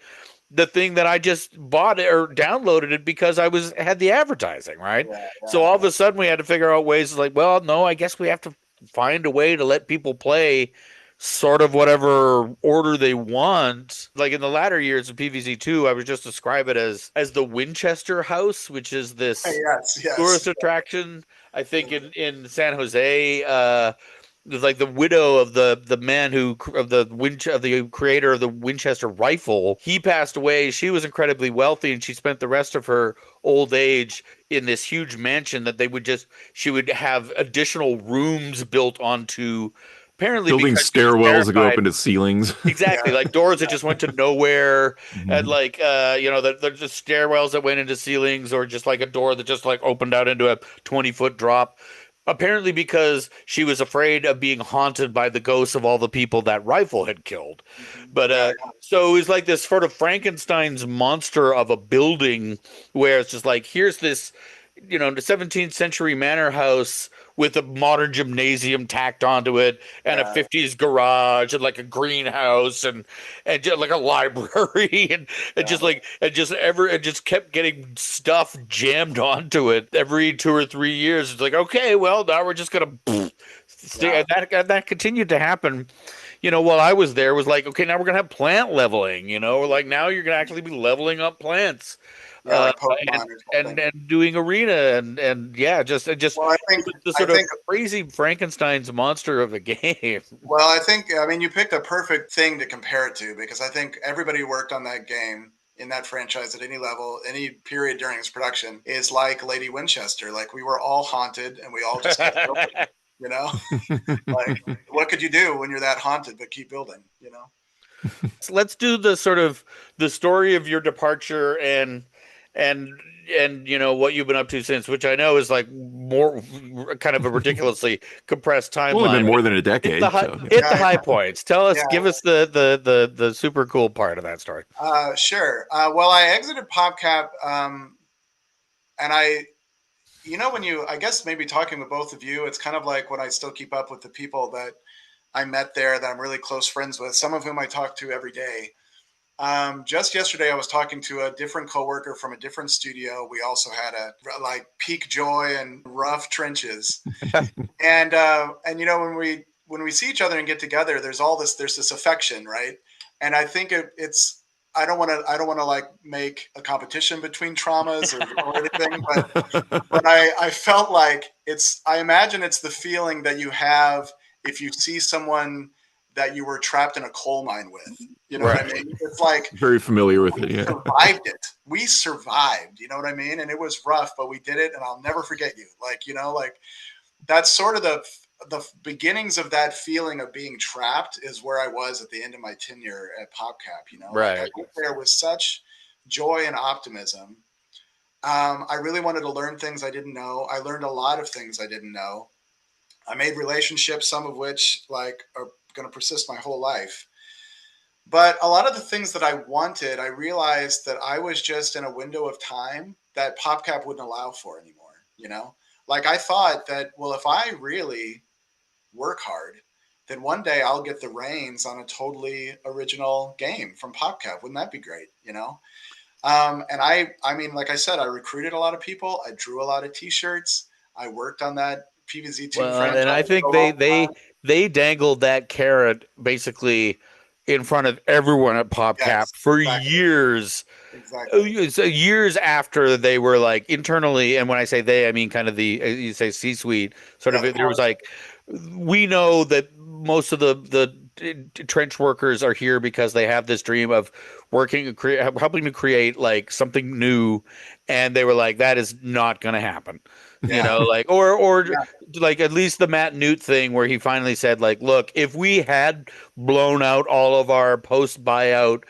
the thing that I just bought or downloaded it because I had the advertising, right? yeah, So yeah, all of a sudden we had to figure out ways like, well, no, I guess we have to find a way to let people play sort of whatever order they want. Like in the latter years of PvZ2, I would just describe it as the Winchester House, which is this yes, tourist yes. attraction. I think in San Jose, like the widow of the man who of the creator of the Winchester rifle. He passed away. She was incredibly wealthy, and she spent the rest of her old age in this huge mansion that she would have additional rooms built onto. Apparently, Building because she was stairwells that go up terrified. into ceilings. Exactly, Yeah, like doors that just went to nowhere, and Mhm. like the just stairwells that went into ceilings, or just like a door that just like opened out into a 20-foot drop. Apparently, because she was afraid of being haunted by the ghosts of all the people that rifle had killed. But yeah, so it was like this sort of Frankenstein's monster of a building where it's just like here's this, the 17th century manor house with a modern gymnasium tacked onto it and a yeah, 50s garage and like a greenhouse and just like a library and yeah, just like and just kept getting stuff jammed onto it every 2 or 3 years. It's like, okay, well, now we're just gonna stay, yeah, and that continued to happen. While I was there, was like, okay, now we're gonna have plant leveling. Like now you're gonna actually be leveling up plants, yeah, uh, like Pokemon and or and something. and doing arena and yeah, just Well, I it think, was the I sort of think, crazy Frankenstein's monster of a game. I mean, you picked a perfect thing to compare it to because I think everybody who worked on that game in that franchise at any level, any period during its production, is like Lady Winchester. Like we were all haunted, and we all just kept building. You know, like what could you do when you're that haunted but keep building? You know. Let's do the sort of the story of your departure and what you've been up to since, which I know is like more kind of a ridiculously compressed Only been timeline. more than a Hit the decade, high, so yeah. hit the Yeah, high points. Tell us, yeah. give us the super cool part of that story. Sure. Well, I exited PopCap, and when I guess maybe talking with both of you, it's kind of like when I still keep up with the people that I met there that I'm really close friends with, some of whom I talk to every day. Just yesterday, I was talking to a different coworker from a different studio. We also had a like peak joy and rough trenches, and when we see each other and get together, there's this affection, right? And I think it's I don't want to like make a competition between traumas or anything, but I felt like I imagine it's the feeling that you have if you see someone that you were trapped in a coal mine with. You know what I Right. mean? It's like Very familiar with we it, yeah. survived it. We survived. You know what I mean? And it was rough, but we did it, and I'll never forget you. Like that's sort of the beginnings of that feeling of being trapped is where I was at the end of my tenure at PopCap. Like I Right. went there with such joy and optimism. I really wanted to learn things I didn't know. I learned a lot of things I didn't know. I made relationships, some of which like are going to persist my whole life. But a lot of the things that I wanted, I realized that I was just in a window of time that PopCap wouldn't allow for anymore. Like I thought that, well, if I really work hard, then one day I'll get the reins on a totally original game from PopCap. Wouldn't that be great? And I mean, like I said, I recruited a lot of people. I drew a lot of T-shirts. I worked on that PvZ2 Well, franchise and I for think a long they dangled that carrot basically in front of everyone at time. PopCap Yes, for exactly, years. exactly. So years after they were like internally, and when I say they, I mean kind of the you say C-suite sort Yeah, of. the There was core. like we know that most of the trench workers are here because they have this dream of working, helping to create like something new, and they were like, that is not going to happen. Yeah. Like, or Yeah. like at least the Matt Newt thing where he finally said, like, look, if we had blown out all of our post buyout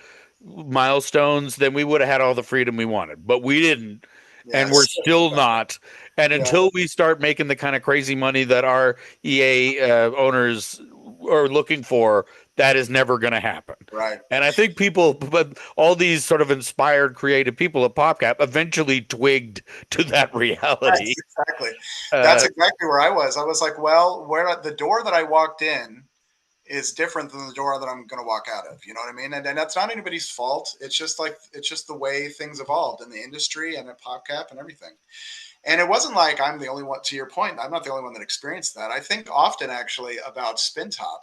milestones, then we would have had all the freedom we wanted, but we didn't, and we're Yes. still not. And Yeah. until we start making the kind of crazy money that our EA owners are looking for, that is never going to happen. Right. And I think people, but all these sort of inspired creative people at PopCap eventually twigged to that reality. Yes, exactly. That's Uh, exactly where I was. I was like, well, where the door that I walked in is different than the door that I'm going to walk out of. You know what I mean? And that's not anybody's fault. It's just like, it's just the way things evolved in the industry and at PopCap and everything. And it wasn't like I'm the only one, to your point, I'm not the only one that experienced that. I think often actually about Spintop,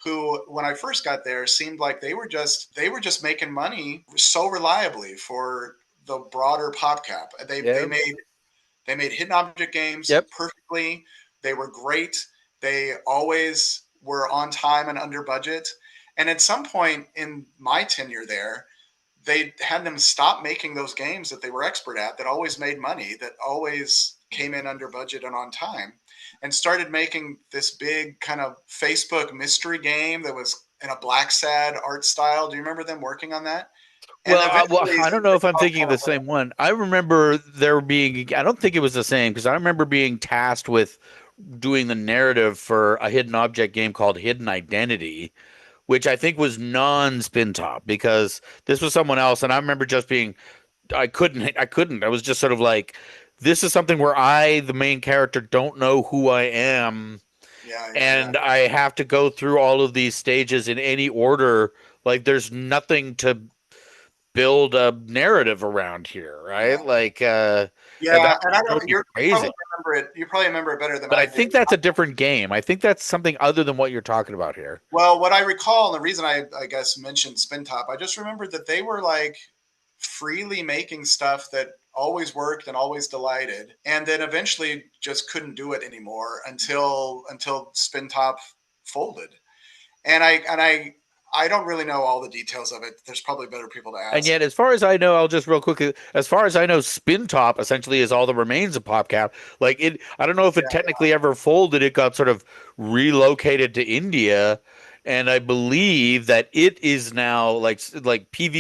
who when I first got there seemed like they were just making money so reliably for the broader PopCap. They yeah. made hidden object games Yep. perfectly. They were great. They always were on time and under budget. And at some point in my tenure there, they had them stop making those games that they were expert at, that always made money, that always came in under budget and on time, and started making this big kind of Facebook mystery game that was in a black sad art style. Do you remember them working on that? And eventually, I don't know if I'm thinking of the same one. I remember there being, I don't think it was the same because I remember being tasked with doing the narrative for a hidden object game called Hidden Identity, which I think was non-Spintop because this was someone else. And I remember just being, I couldn't. I was just sort of like, this is something where I, the main character, don't know who I am. yeah. And I have to go through all of these stages in any order. Like, there's nothing to build a narrative around here, right? Yeah. Like, and Yeah, that and I drove don't. me You crazy. probably remember it. You probably remember it better than But I I do. think that's a different game. I think that's something other than what you're talking about here. Well, what I recall, and the reason I guess mentioned Spintop, I just remembered that they were like freely making stuff that always worked and always delighted, and then eventually just couldn't do it anymore until Spintop folded. And I don't really know all the details of it. There's probably better people to And ask. yet, as far as I know, I'll just real quickly, as far as I know, Spintop essentially is all the remains of PopCap. Like it, I don't know if it Yeah, technically ever folded. It got sort of relocated to India, and I believe that it is now like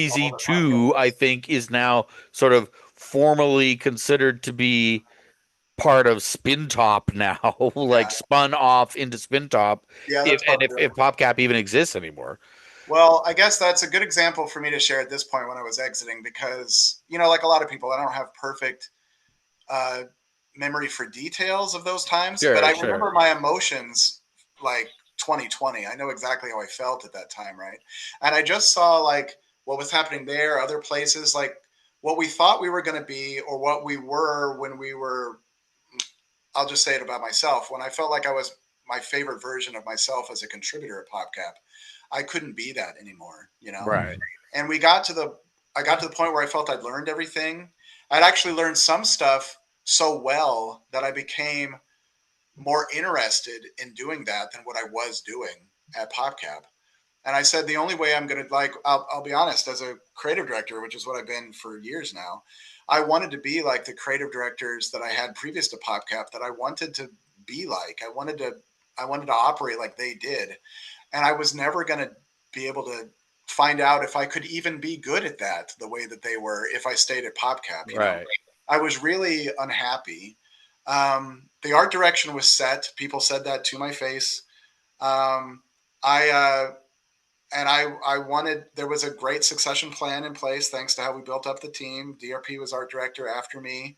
all the PopCap. PvZ2. I think is now sort of formally considered to be part of Spintop now, like Yeah, spun off into Spintop. yeah, If that's and probably if right. PopCap even exists anymore. Well, I guess that's a good example for me to share at this point when I was exiting, because like a lot of people, I don't have perfect uh, memory for details of those times, but Sure, I sure. remember my emotions like 2020. I know exactly how I felt at that time, right? And I just saw like what was happening there, other places, like what we thought we were going to be or what we were when we were. I'll just say it about myself. When I felt like I was my favorite version of myself as a contributor at PopCap, I couldn't be that anymore. Right. And I got to the point where I felt I'd learned everything. I'd actually learned some stuff so well that I became more interested in doing that than what I was doing at PopCap. And I said, the only way I'm going to I'll be honest, as a creative director, which is what I've been for years now, I wanted to be like the creative directors that I had previous to PopCap, that I wanted to be like. I wanted to operate like they did. And I was never going to be able to find out if I could even be good at that the way that they were if I stayed at PopCap. Right. I was really unhappy. The art direction was set. People said that to my face. Um, I and I wanted, there was a great succession plan in place thanks to how we built up the team. DRP was art director after me,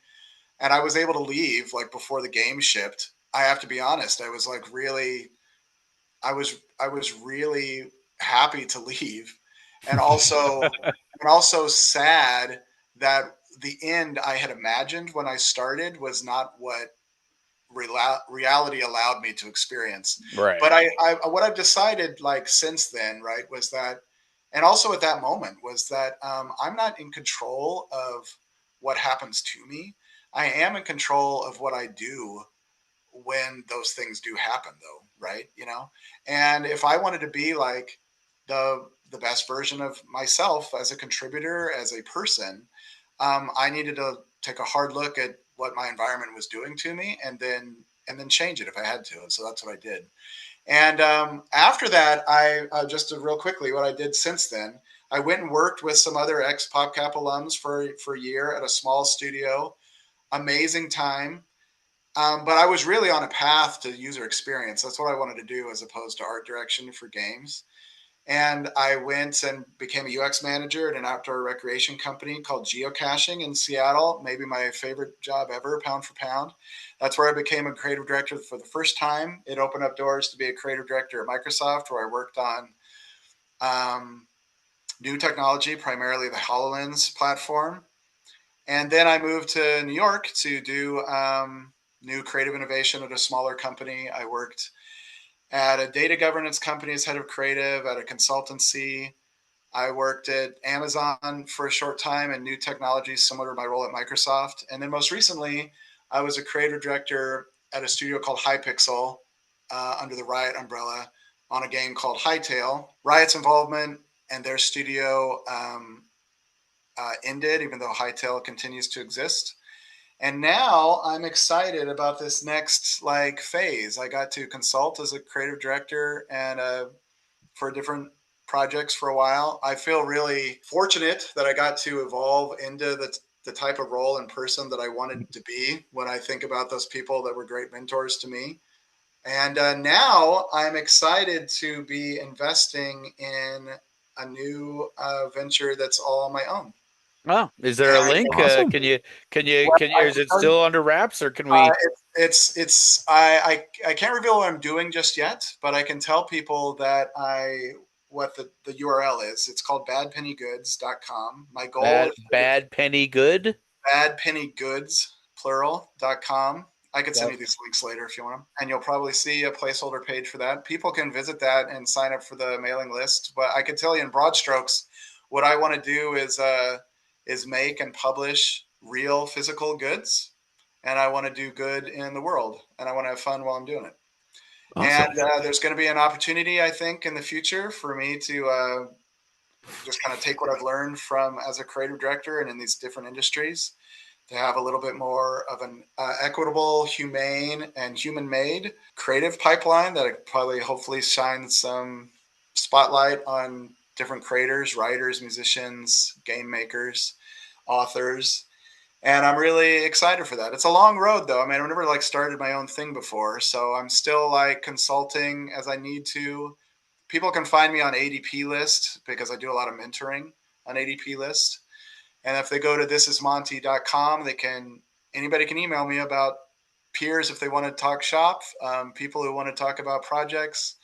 and I was able to leave like before the game shipped. I have to be honest, I was really happy to leave, and also sad that the end I had imagined when I started was not what reality allowed me to experience. Right. But what I've decided like since then, right, was that, and also at that moment was that I'm not in control of what happens to me. I am in control of what I do when those things do happen, though. right? And if I wanted to be like the best version of myself as a contributor, as a person, I needed to take a hard look at what my environment was doing to me, and then change it if I had to. And so that's what I did. And after that, I just real quickly, what I did since then, I went and worked with some other ex PopCap alums for a year at a small studio. Amazing time. But I was really on a path to user experience. That's what I wanted to do as opposed to art direction for games. And I went and became a UX manager at an outdoor recreation company called Geocaching in Seattle. Maybe my favorite job ever, pound for pound. That's where I became a creative director for the first time. It opened up doors to be a creative director at Microsoft, where I worked on new technology, primarily the HoloLens platform. And then I moved to New York to do new creative innovation at a smaller company. I worked at a data governance company as head of creative, at a consultancy. I worked at Amazon for a short time in new technologies, similar to my role at Microsoft. And then most recently, I was a creative director at a studio called Hypixel under the Riot umbrella on a game called Hightail. Riot's involvement and their studio ended, even though Hightail continues to exist. And now I'm excited about this next phase. I got to consult as a creative director and for different projects for a while. I feel really fortunate that I got to evolve into the type of role and person that I wanted to be when I think about those people that were great mentors to me. And now I'm excited to be investing in a new venture that's all on my own. Oh, is there a link? Awesome. Is it still under wraps, or can we? I can't reveal what I'm doing just yet, but I can tell people that what the URL is. It's called badpennygoods.com. My goal is Bad Penny Good? badpennygoods, plural.com. I could send you these links later if you want them. And you'll probably see a placeholder page for that. People can visit that and sign up for the mailing list. But I can tell you in broad strokes, what I want to do is make and publish real physical goods. And I want to do good in the world. And I want to have fun while I'm doing it. Awesome. And there's going to be an opportunity, I think, in the future for me to just kind of take what I've learned from as a creative director and in these different industries, to have a little bit more of an equitable, humane, and human-made creative pipeline that probably hopefully shines some spotlight on different creators, writers, musicians, game makers, authors. And I'm really excited for that. It's a long road, though. I mean, I've never started my own thing before, so I'm still consulting as I need to. People can find me on ADP List because I do a lot of mentoring on ADP List. And if they go to thisismonty.com, anybody can email me about peers if they want to talk shop, people who want to talk about projects.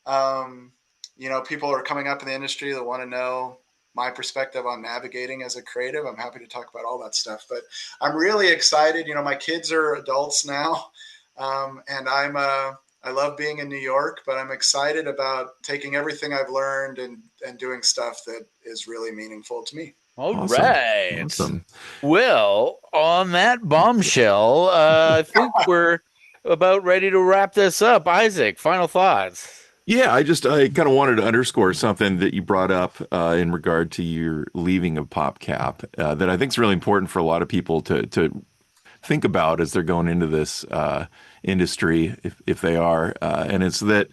People are coming up in the industry that want to know my perspective on navigating as a creative. I'm happy to talk about all that stuff. But I'm really excited. My kids are adults now, and I love being in New York, but I'm excited about taking everything I've learned and doing stuff that is really meaningful to me. All right. Awesome. Well, on that bombshell, I think we're about ready to wrap this up. Isaac, final thoughts? Yeah, I kind of wanted to underscore something that you brought up in regard to your leaving of PopCap that I think is really important for a lot of people to think about as they're going into this industry, if they are. And it's that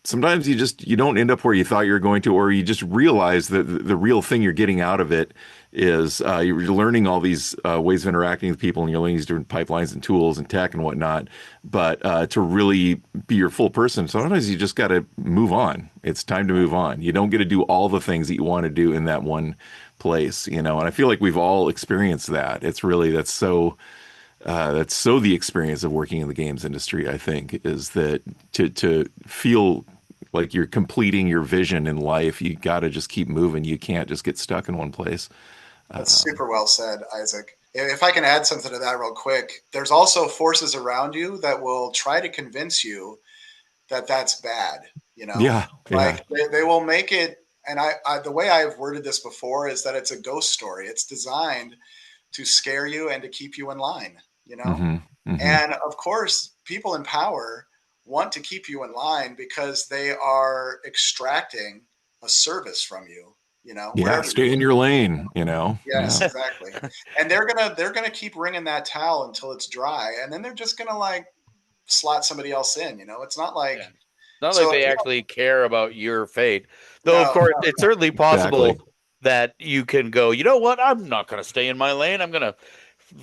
sometimes you don't end up where you thought you were going to, or you just realize that the real thing you're getting out of it is you're learning all these ways of interacting with people, and you're learning these different pipelines and tools and tech and whatnot. But to really be your full person, sometimes you just got to move on. It's time to move on. You don't get to do all the things that you want to do in that one place, And I feel like we've all experienced that. It's really that's so the experience of working in the games industry, I think, is that to feel like you're completing your vision in life, you got to just keep moving. You can't just get stuck in one place. That's super well said, Isaac. If I can add something to that real quick, there's also forces around you that will try to convince you that that's bad. Yeah. They will make it. And I the way I've worded this before is that it's a ghost story. It's designed to scare you and to keep you in line. Mm-hmm. Mm-hmm. And of course, people in power want to keep you in line because they are extracting a service from you, Yeah, stay in your lane, Yes, Yeah. exactly. And they're gonna keep wringing that towel until it's dry, and then they're just gonna like slot somebody else in. It's not like Not like so. they actually care about your fate. Though, of No, course, it's certainly possible Exactly. that you can go, you know what? I'm not going to stay in my lane. I'm going to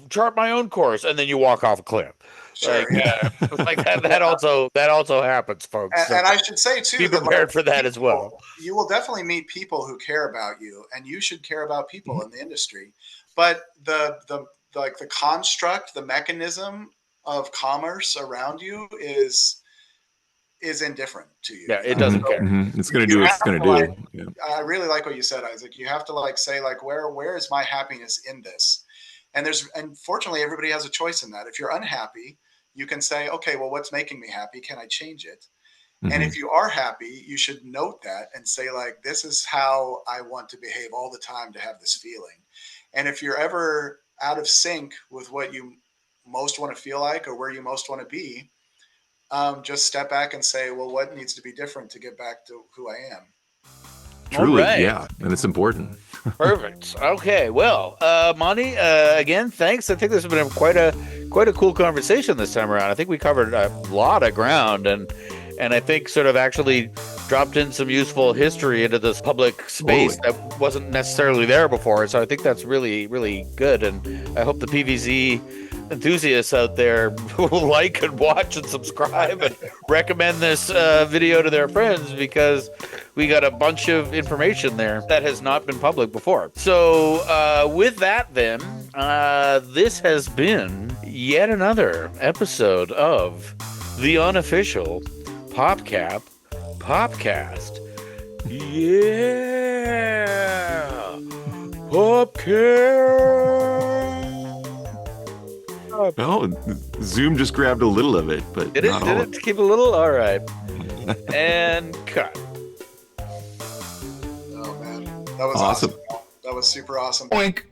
chart my own course, and then you walk off a cliff. sure, yeah. Like that. That also happens, folks. So And I should say be too that prepared for that as well. you will definitely meet people who care about you, and you should care about people in the industry. But the like the construct, the mechanism of commerce around you is indifferent to you. Yeah, it doesn't care. It's going to You do what have it's going to, to like, do. Yeah. I really like what you said, Isaac. You have to like say like where is my happiness in this? And fortunately everybody has a choice in that. If you're unhappy, you can say, okay, well, what's making me happy? Can I change it? And if you are happy, you should note that and say like, this is how I want to behave all the time to have this feeling. And if you're ever out of sync with what you most want to feel like or where you most want to be, just step back and say, well, what needs to be different to get back to who I am? Truly, right. yeah, and it's important. Perfect. Okay. Well, Monty, again, thanks. I think this has been quite a cool conversation this time around. I think we covered a lot of ground, and I think sort of actually dropped in some useful history into this public space that wasn't necessarily there before. So I think that's really, really good. And I hope the PvZ enthusiasts out there will like and watch and subscribe and recommend this video to their friends, because we got a bunch of information there that has not been public before. So with that, then, this has been yet another episode of the Unofficial PopCap PopCast. Yeah, PopCap. Oh, Zoom just grabbed a little of it, but Did not all. it keep a little? All right. And cut. Oh man, that was Awesome. That was super awesome. Oink.